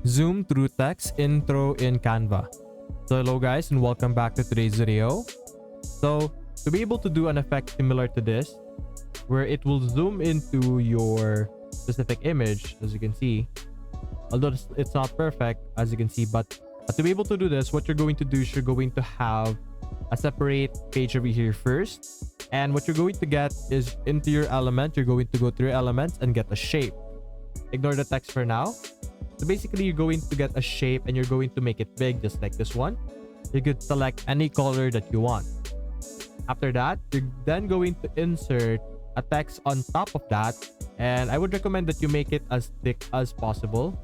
Zoom through text intro in Canva. So hello guys and welcome back to today's video. So to be able to do an effect similar to this, where it will zoom into your specific image, as you can see, although it's not perfect as you can see, but to be able to do this, what you're going to do is you're going to have a separate page over here first, and what you're going to get is into your element, you're going to go through your elements and get a shape. Ignore the text for now. So basically you're going to get a shape and you're going to make it big, just like this one. You could select any color that you want. After that, you're then going to insert a text on top of that, and I would recommend that you make it as thick as possible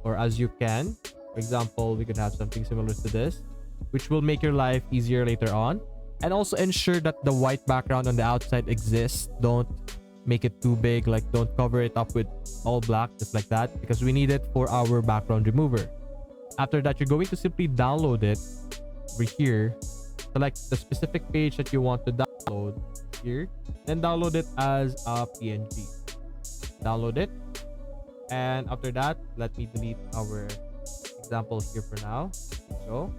or as you can. For example, we could have something similar to this, which will make your life easier later on. And also ensure that the white background on the outside exists. Don't make it too big, like don't cover it up with all black just like that, because we need it for our background remover. After that, you're going to simply download it over here. Select the specific page that you want to download here, then download it as a PNG. Download it, and after that, let me delete our example here for now. Go.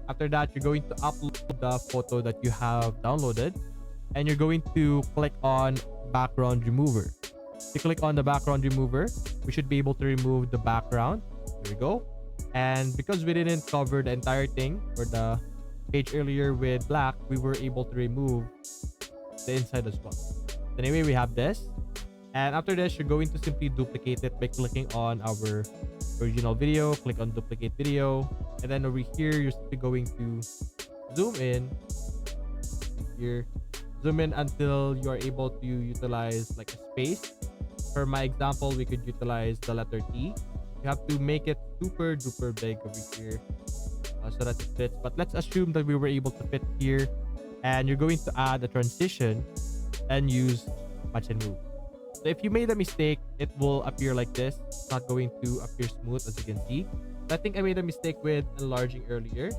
After that, you're going to upload the photo that you have downloaded, and you're going to click on background remover. You click on the background remover, we should be able to remove the background. There we go. And because we didn't cover the entire thing or the page earlier with black, we were able to remove the inside as well. Anyway, we have this. And after this, you're going to simply duplicate it by clicking on our original video, click on duplicate video, and then over here, you're simply going to zoom in here. Zoom in until you are able to utilize like a space. For my example, we could utilize the letter T. You have to make it super duper big over here so that it fits. But let's assume that we were able to fit here, and you're going to add a transition and use match and move. So if you made a mistake, it will appear like this. It's not going to appear smooth, as you can see. I think I made a mistake with enlarging earlier.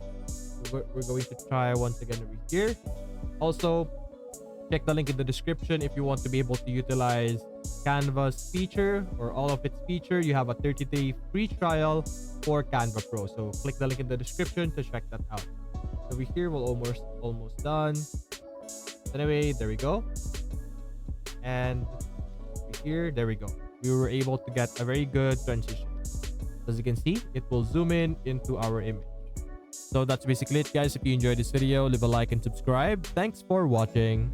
We're going to try once again over here. Also, check the link in the description if you want to be able to utilize Canva's feature or all of its feature. You have a 30-day free trial for Canva Pro. So click the link in the description to check that out. Over here, we're almost done. Anyway, there we go. And over here, there we go. We were able to get a very good transition. As you can see, it will zoom in into our image. So that's basically it, guys. If you enjoyed this video, leave a like and subscribe. Thanks for watching.